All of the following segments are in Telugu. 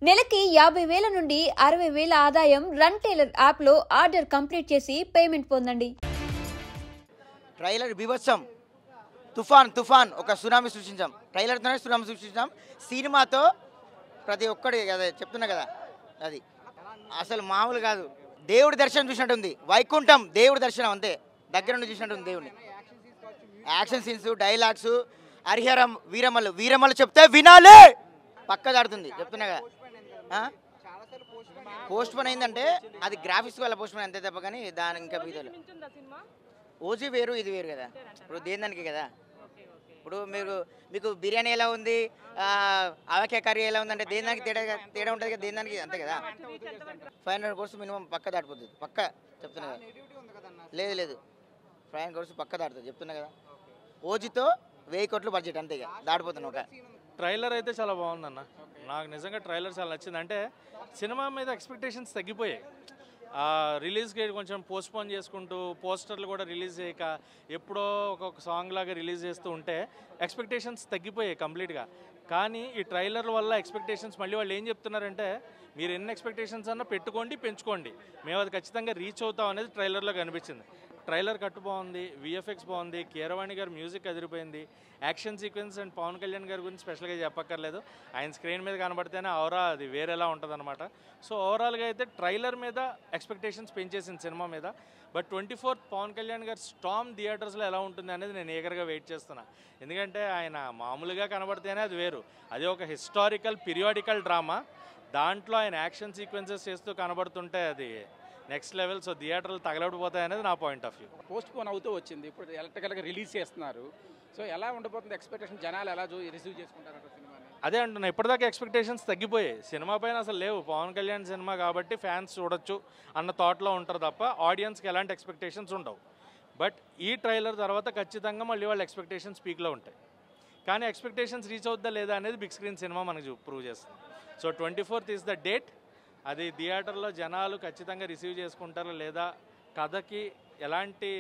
నెలకి 50,000 నుండి 60,000 ఆదాయం రన్ టైలర్ యాప్లో ఆర్డర్ కంప్లీట్ చేసి పేమెంట్ పొందండి. ట్రైలర్ బీభత్సం, తుఫాన్ ఒక సునామీ సృష్టించాం. ట్రైలర్తోనే సునామీ సృష్టించాం. సినిమాతో ప్రతి ఒక్కటి అదే చెప్తున్నా కదా, అది అసలు మామూలు కాదు. దేవుడి దర్శనం చూసినట్టు ఉంది. వైకుంఠం దేవుడి దర్శనం అంతే, దగ్గర నుండి చూసినట్టు ఉంది దేవుడిని. యాక్షన్ సీన్స్, డైలాగ్స్, హరిహరం వీరమల్లు చెప్తే వినాలి, పక్క దాడుతుంది. చెప్తున్నా కదా, పోస్ట్ పోన్ అయిందంటే అది గ్రాఫిక్స్ వల్ల పోస్ట్ పోన్ అంతే తప్ప, కానీ దాని ఇంకా బీదలు ఓజీ వేరు ఇది వేరు కదా. ఇప్పుడు దేనికి కదా, ఇప్పుడు మీకు బిర్యానీ ఎలా ఉంది, ఆవకాయ కర్రీ ఎలా ఉందంటే దేనికి తేడా ఉంటుంది కదా, దేనికి అంతే కదా. 500 crores మినిమం పక్క దాటిపోతుంది, పక్క చెప్తున్నా కదా. లేదు 500 crores పక్క దాటుతుంది చెప్తున్నా కదా. ఓజీతో 1000 కోట్లు బడ్జెట్ అంతే, దాటిపోతుంది. ఒక ట్రైలర్ అయితే చాలా బాగుందన్న, నాకు నిజంగా ట్రైలర్ చాలా నచ్చింది. అంటే సినిమా మీద ఎక్స్పెక్టేషన్స్ తగ్గిపోయాయి. రిలీజ్కి కొంచెం పోస్ట్పోన్ చేసుకుంటూ పోస్టర్లు కూడా రిలీజ్ చేయక ఎప్పుడో ఒక్కొక్క సాంగ్ లాగా రిలీజ్ చేస్తూ ఉంటే ఎక్స్పెక్టేషన్స్ తగ్గిపోయాయి కంప్లీట్గా. కానీ ఈ ట్రైలర్ వల్ల ఎక్స్పెక్టేషన్స్ మళ్ళీ వాళ్ళు ఏం చెప్తున్నారంటే, మీరు ఎన్ని ఎక్స్పెక్టేషన్స్ అన్నా పెట్టుకోండి, పెంచుకోండి, మేము అది ఖచ్చితంగా రీచ్ అవుతాం అనేది ట్రైలర్లో కనిపించింది. ట్రైలర్ కట్టు బాగుంది, విఎఫ్ఎక్స్ బాగుంది, కీరవాణి గారు మ్యూజిక్ అదిరిపోయింది, action sequence and Pawan Kalyan గారి గురించి స్పెషల్గా చెప్పక్కర్లేదు. ఆయన స్క్రీన్ మీద కనబడితేనే ఔరా అది వేరేలా ఉంటుంది అనమాట. సో ఓవరాల్గా అయితే ట్రైలర్ మీద ఎక్స్పెక్టేషన్స్ పెంచేసింది సినిమా మీద. బట్ 24th పవన్ కళ్యాణ్ గారు స్టామ్ థియేటర్స్లో ఎలా ఉంటుంది అనేది నేను ఏగర్గా వెయిట్ చేస్తున్నా. ఎందుకంటే ఆయన మామూలుగా కనబడితేనే అది వేరు, అది ఒక హిస్టారికల్ పీరియాడికల్ డ్రామా. దాంట్లో ఆయన యాక్షన్ సీక్వెన్సెస్ చేస్తూ కనబడుతుంటే అది నెక్స్ట్ లెవెల్. సో థియేటర్లు తగలబడిపోతాయి అనేది నా point of view. Post phone అవుతూ వచ్చింది, ఇప్పుడు ఎలక్ట్రికల్గా రిలీజ్ చేస్తున్నారు. సో ఎలా ఉండబోతుంది ఎక్స్పెక్టేషన్, జనాలు ఎలా రిసీవ్ చేసుకుంటారు సినిమాని? అదే అంటున్నా, ఇప్పటిదాకా ఎక్స్పెక్టేషన్స్ తగ్గిపోయాయి. సినిమా పైన అసలు లేవు. పవన్ కళ్యాణ్ సినిమా కాబట్టి ఫ్యాన్స్ చూడొచ్చు అన్న థాట్లో ఉంటారు తప్ప ఆడియన్స్కి ఎలాంటి ఎక్స్పెక్టేషన్స్ ఉండవు. బట్ ఈ ట్రైలర్ తర్వాత ఖచ్చితంగా మళ్ళీ వాళ్ళ ఎక్స్పెక్టేషన్స్ పీక్లో ఉంటాయి. కానీ ఎక్స్పెక్టేషన్స్ రీచ్ అవుద్దా లేదా అనేది బిగ్ స్క్రీన్ సినిమా మనకు ప్రూవ్ చేస్తుంది. So 24th is the date. అది థియేటర్లో జనాలు ఖచ్చితంగా రిసీవ్ చేసుకుంటారా లేదా, కథకి ఎలాంటి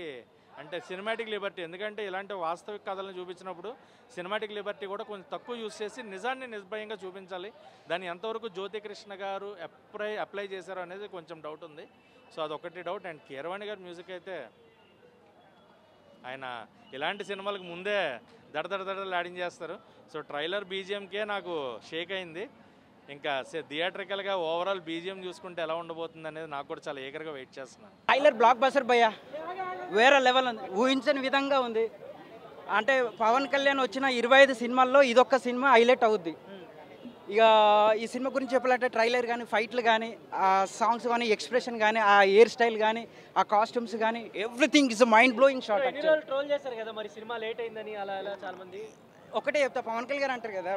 అంటే సినిమాటిక్ లిబర్టీ, ఎందుకంటే ఇలాంటి వాస్తవిక కథలను చూపించినప్పుడు సినిమాటిక్ లిబర్టీ కూడా కొంచెం తక్కువ యూజ్ చేసి నిజాన్ని నిర్భయంగా చూపించాలి. దాన్ని ఎంతవరకు జ్యోతికృష్ణ గారు అప్లై చేశారు అనేది కొంచెం డౌట్ ఉంది. సో అదొకటి డౌట్. అండ్ కీరవాణి గారి మ్యూజిక్ అయితే ఆయన ఇలాంటి సినిమాలకు ముందే దడదడదడలు యాడింగ్ చేస్తారు. సో ట్రైలర్ బీజిఎంకే నాకు షేక్ అయింది. ఇంకా థియేటర్కల్గా ఓవరాల్ బీజిఎం చూసుకుంటే ఎలా ఉండబోతుంది అనేది నాకు కూడా చాలా ఏగర్గా వెయిట్ చేస్తున్నాను. ట్రైలర్ బ్లాక్ బస్టర్ భయ్యా, వేరే లెవెల్ ఉంది, ఊహించని విధంగా ఉంది. అంటే పవన్ కళ్యాణ్ వచ్చిన 25 సినిమాల్లో ఇదొక్క సినిమా హైలైట్ అవుద్ది. ఇక ఈ సినిమా గురించి చెప్పాలంటే ట్రైలర్ కానీ, ఫైట్లు కానీ, ఆ సాంగ్స్ కానీ, ఎక్స్ప్రెషన్ కానీ, ఆ హెయిర్ స్టైల్ కానీ, ఆ కాస్ట్యూమ్స్ కానీ, everything is mind blowing shot. Troll చేశారు కదా మరి సినిమా లేట్ అయిందని, అలా చాలా మంది. ఒకటే చెప్తా, పవన్ కళ్యాణ్ గారు అంటారు కదా,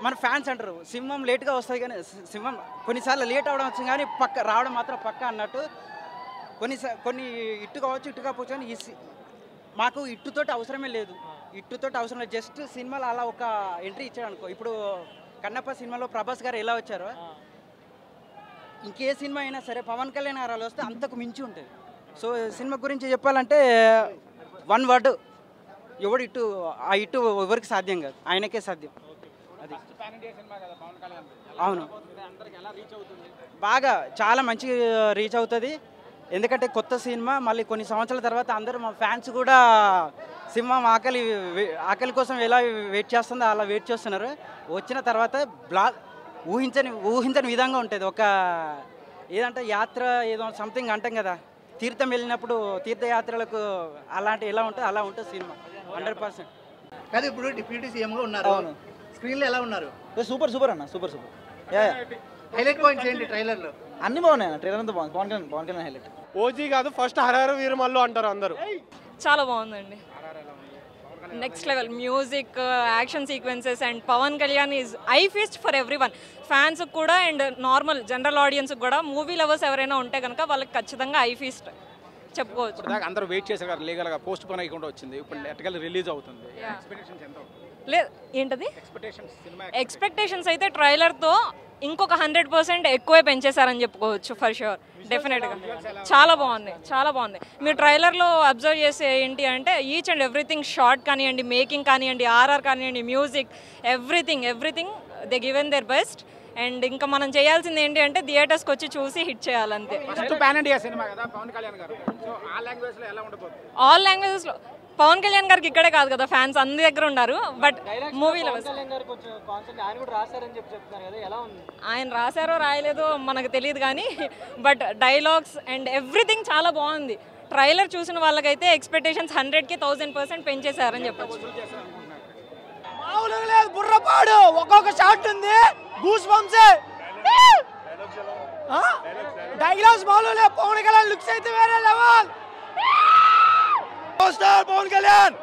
మన ఫ్యాన్స్ అంటారు సింహం లేట్గా వస్తుంది కానీ సింహం కొన్నిసార్లు లేట్ అవ్వడం వచ్చింది కానీ పక్క రావడం మాత్రం పక్క అన్నట్టు. కొన్ని ఇట్టు కావచ్చు, ఇట్టు కావచ్చు, కానీ మాకు ఇట్టుతోటి అవసరమే లేదు, అవసరం లేదు. జస్ట్ సినిమాలో అలా ఒక ఎంట్రీ ఇచ్చాడు అనుకో. ఇప్పుడు కన్నప్ప సినిమాలో ప్రభాస్ గారు ఎలా వచ్చారో, ఇంకే సినిమా అయినా సరే పవన్ కళ్యాణ్ గారు అలా వస్తే అంతకు మించి ఉంటుంది. సో సినిమా గురించి చెప్పాలంటే వన్ వర్డ్, ఎవడు ఇటు ఆ ఇటు ఎవరికి సాధ్యం కాదు, ఆయనకే సాధ్యం. అది అవును, బాగా చాలా మంచిగా రీచ్ అవుతుంది. ఎందుకంటే కొత్త సినిమా, మళ్ళీ కొన్ని సంవత్సరాల తర్వాత అందరూ మా ఫ్యాన్స్ కూడా సింహం ఆకలి కోసం ఎలా వెయిట్ చేస్తుందో అలా వెయిట్ చేస్తున్నారు. వచ్చిన తర్వాత ఊహించని విధంగా ఉంటుంది. ఒక ఏదంటే యాత్ర ఏదో సంథింగ్ అంటాం కదా, తీర్థం వెళ్ళినప్పుడు తీర్థయాత్రలకు అలాంటి ఎలా ఉంటుంది అలా ఉంటుంది సినిమా 100%. కాదు, ఇప్పుడు డిప్యూటీ సీఎంగా ఉన్నారు, స్క్రీన్లో ఎలా ఉన్నారు? సూపర్ అన్న, సూపర్. హైలైట్ పాయింట్స్ ఏంటి ట్రైలర్లో? అన్ని బాగున్నాయి అన్న, ట్రైలర్ అంతా బాగుంది. పవన్ కళ్యాణ్ హైలైట్. ఓజీ కాదు, ఫస్ట్ హరహర వీరమల్లు అంటారు అందరూ. చాలా బాగుందండి, next level music, action sequences and Pawan Kalyan is a feast for everyone, fans కూడా అండ్ నార్మల్ జనరల్ ఆడియన్స్ కూడా. మూవీ లవర్స్ ఎవరైనా ఉంటే కనుక వాళ్ళకి ఖచ్చితంగా ఐ ఫీస్ట్ చెప్పుకోవచ్చు. అందరూ వెయిట్ చేశారు కదా, లీగల్గా పోస్ట్ పోన్ అయ్యకుండా వచ్చింది, ఇప్పుడు ఎలక్ట్రికల్ రిలీజ్ అవుతుంది. లేదు ఏంటది ఎక్స్పెక్టేషన్స్ అయితే ట్రైలర్తో ఇంకొక 100% ఎక్కువే పెంచేశారని చెప్పుకోవచ్చు ఫర్ ష్యూర్, డెఫినెట్గా. చాలా బాగుంది. మీరు ట్రైలర్లో అబ్జర్వ్ చేసే ఏంటి అంటే ఈచ్ అండ్ ఎవ్రీథింగ్, షార్ట్ కానివ్వండి, మేకింగ్ కానివ్వండి, ఆర్ఆర్ కానివ్వండి, music, everything they given their best. And ఇంకా మనం చేయాల్సింది ఏంటి అంటే థియేటర్స్కి వచ్చి చూసి హిట్ చేయాలంతే. ఫస్ట్ పాన్ ఇండియా సినిమా కదా పవన్ కళ్యాణ్ గారు, సో ఆ లాంగ్వేజ్లో ఎలా ఉండబోతుంది? ఆల్ లాంగ్వేజెస్లో పవన్ కళ్యాణ్ గారికి ఇక్కడే కాదు కదా ఫ్యాన్స్ అన్ని దగ్గర ఉన్నారు. బట్ మూవీలో ఆయన రాశారో రాయలేదో మనకు తెలియదు కానీ బట్ డైలాగ్స్ అండ్ ఎవ్రీథింగ్ చాలా బాగుంది. ట్రైలర్ చూసిన వాళ్ళకైతే ఎక్స్పెక్టేషన్స్ 100కి 1000% పెంచేశారని చెప్పచ్చు. బుర్రపాడు ఒక్కొక్క షాట్ ఉంది, గూస్ బంప్స్, డైలాగ్స్ మామూలు, పవన్ కళ్యాణ్ లుక్స్ అయితే వేరే లెవెల్. స్టార్ పవన్ కళ్యాణ్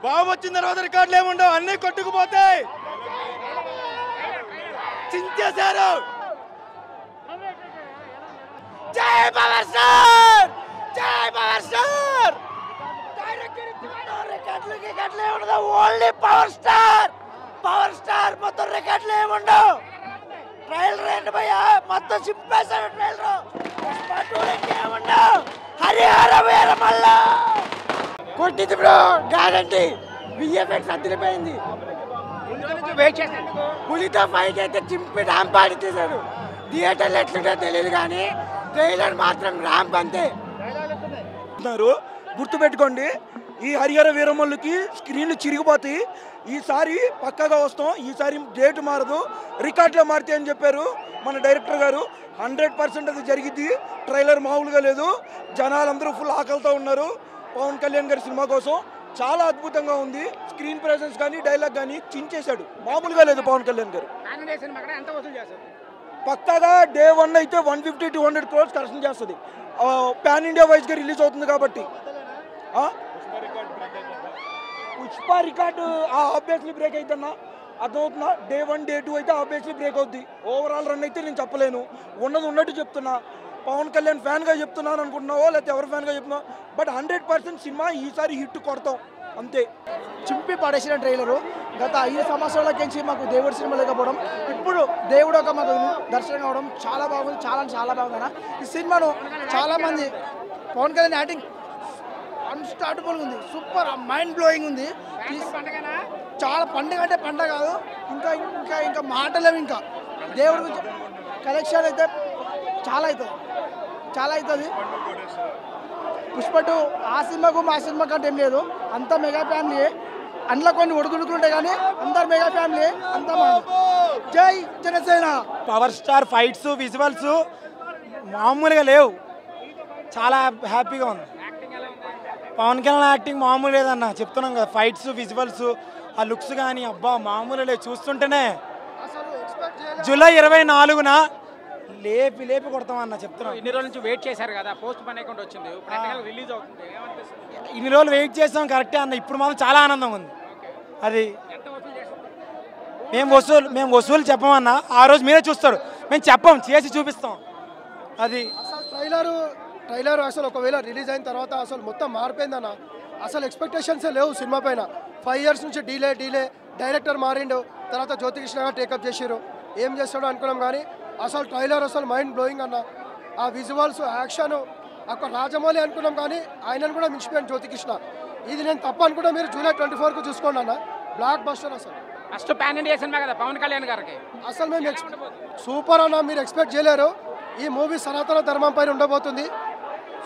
బాబు వచ్చిన తర్వాత రికార్డులు ఏముండవు, అన్ని కొట్టుకుపోతాయి. చించేశారు. జై పవర్ స్టార్, జై పవర్ స్టార్. రికార్డులు ఏముండదు, only power star. Power star మొత్తం రికార్డులు ఏముండవు. ట్రైలర్ ఏంటి భయ్యా, మొత్తం చింపేశారు ట్రైలర్. ఏముండవు, హరిహర వీరమల్ల కొట్టింది బ్రో, గ్యారంటీ. విఎఫ్ఎక్స్ అదిరిపోయింది. పులితో ఫైట్ అయితే చింపి ర్యాంప్ ఆడితేశాడు. థియేటర్లు ఎట్లుంటో తెలియదు కానీ ట్రైలర్ మాత్రం ర్యాంప్ అంతే. గుర్తుపెట్టుకోండి, ఈ హరిహర వీరమల్లుకి స్క్రీన్లు చిరిగిపోతాయి. ఈసారి పక్కగా వస్తాం, ఈసారి డేట్ మారదు, రికార్డులో మారితే అని చెప్పారు మన డైరెక్టర్ గారు. 100% అది జరిగింది. ట్రైలర్ మామూలుగా లేదు, జనాలందరూ ఫుల్ ఆకలితో ఉన్నారు పవన్ కళ్యాణ్ గారి సినిమా కోసం. చాలా అద్భుతంగా ఉంది. స్క్రీన్ ప్రెజెన్స్ కానీ డైలాగ్ కానీ చించేశాడు, మామూలుగా లేదు పవన్ కళ్యాణ్ గారు. పక్కాగా డే 1 అయితే 150 to 100 crores కలెక్షన్ చేస్తుంది. పాన్ ఇండియా వైజ్గా రిలీజ్ అవుతుంది కాబట్టి. పుష్ప రికార్డు ఆబ్వియస్లీ బ్రేక్ అవుతుందా, అర్థమవుతుందా? డే 1 డే 2 అయితే ఆబ్వియస్లీ బ్రేక్ అవుద్ది. ఓవరాల్ రన్ అయితే నేను చెప్పలేను, ఉన్నది ఉన్నట్టు చెప్తున్నా. పవన్ కళ్యాణ్ ఫ్యాన్గా చెప్తున్నాను అనుకుంటున్నావో లేకపోతే ఎవరి ఫ్యాన్గా చెప్తున్నావు, బట్ 100% సినిమా ఈసారి హిట్ కొడతాం అంతే. చింపి పడేసిన ట్రైలరు. గత 5 సంవత్సరాలకించి మాకు దేవుడి సినిమా లేకపోవడం, ఇప్పుడు దేవుడు ఒక మాకు దర్శనం కావడం చాలా బాగుంది. చాలా బాగుంది అన్న. ఈ సినిమాను చాలామంది పవన్ కళ్యాణ్ యాక్టింగ్ అన్స్టార్టబుల్ ఉంది, సూపర్ మైండ్ బ్లోయింగ్ ఉంది. చాలా పండుగ అంటే పండుగ కాదు, ఇంకా ఇంకా ఇంకా మాటలేము. ఇంకా దేవుడి గురించి కలెక్షన్ అయితే చాలా అవుతుంది. పుష్ప 2 ఆ సినిమాకు మా సినిమా కంటే ఏం లేదు, అంతా మెగా ఫ్యామిలీ. అందులో కొన్ని ఒడుగుడుకులు ఉంటాయి కానీ అందరు మెగా ఫ్యామిలీ, అంతా జై Janasena. Power star fights visuals మామూలుగా లేవు, చాలా హ్యాపీగా ఉంది. పవన్ కళ్యాణ్ యాక్టింగ్ మామూలు లేదన్న, చెప్తున్నాం కదా. ఫైట్స్ విజువల్స్ ఆ లుక్స్ కానీ అబ్బా మామూలు లేదు. చూస్తుంటేనే జూలై 24న లేపి కొడతామన్న, చెప్తున్నాం. ఇన్ని రోజుల నుంచి వెయిట్ చేశారు కదా, పోస్ట్ పోన్ అకౌంట్ వచ్చింది, రిలీజ్ అవుతుంది. ఇన్ని రోజులు వెయిట్ చేస్తాం కరెక్టే అన్న, ఇప్పుడు మాత్రం చాలా ఆనందంగా ఉంది. అది మేము వసూలు చెప్పమన్నా, ఆ రోజు మీరే చూస్తారు, మేము చెప్పం, చేసి చూపిస్తాం. అది ట్రైలర్ అసలు ఒకవేళ రిలీజ్ అయిన తర్వాత అసలు మొత్తం మారిపోయిందన్న. అసలు ఎక్స్పెక్టేషన్సే లేవు సినిమా పైన. 5 years నుంచి డీలే డైరెక్టర్ మారిండు, తర్వాత జ్యోతికృష్ణ గారు టేకప్ చేసారు. ఏం చేస్తాడో అనుకున్నాం కానీ అసలు ట్రైలర్ అసలు మైండ్ బ్లోయింగ్ అన్న. ఆ విజువల్స్, యాక్షన్, అక్కడ రాజమౌళి అనుకున్నాం కానీ ఆయనను కూడా మించిపోయాను జ్యోతికృష్ణ. ఇది నేను తప్ప అనుకుంటా, మీరు జూలై 24కు చూసుకోండి అన్న, బ్లాక్ బస్టర్ అసలు. ఫస్ట్ పాన్ ఇండియా సినిమా కదా పవన్ కళ్యాణ్ గారికి, అసలు మేము సూపర్ అన్న, మీరు ఎక్స్పెక్ట్ చేయలేరు. ఈ మూవీ సనాతన ధర్మం పైన ఉండబోతుంది.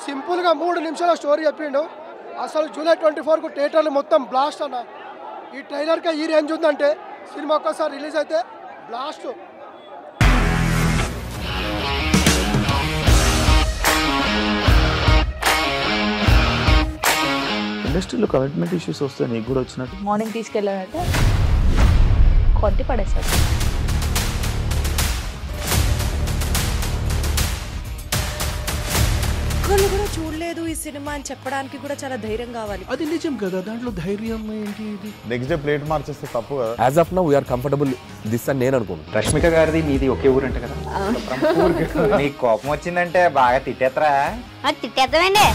సింపుల్గా 3 నిమిషాల స్టోరీ చెప్పిండు. అసలు జూలై 24కు థియేటర్లు మొత్తం బ్లాస్ట్ అన్న. ఈ ట్రైలర్కి ఈ రేంజ్ ఉందంటే సినిమా ఒక్కసారి రిలీజ్ అయితే బ్లాస్ట్. ఇండస్ట్రీలో కమిట్మెంట్ ఇష్యూస్ వస్తే నీకు కూడా వచ్చినట్టు. మార్నింగ్ తీసుకెళ్ళాడంటే కొట్టి పడేశాడు. ఒక్కళ్ళు కూడా చూడలేదు ఈ సినిమా అని చెప్పడానికి కూడా చాలా ధైర్యం కావాలి. అది నిజం కదా, దాంట్లో ధైర్యం ఏంటి? ఇది నెక్స్ట్ డే ప్లేట్ మార్చేస్తే తప్పు కదా. As of now we are comfortable this అని నేను అనుకుంటున్నాను. రష్మిక గారిది మీది ఒకే ఊరు అంట కదా. నీకు కోపం వచ్చిందంటే బాగా తిట్టేత్తరా? తిట్టేద్దామండి.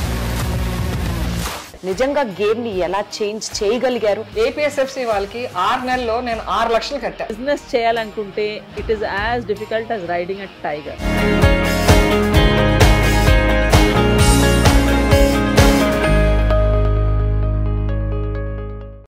నిజంగా గేమ్ ని ఎలా చేంజ్ చేయగలిగారు? ఏపీఎస్ఎఫ్సి వాళ్ళకి 6 నెలల్లో నేను 6 లక్షలు కట్టా. బిజినెస్ చేయాలనుకుంటే it is as difficult as riding a tiger.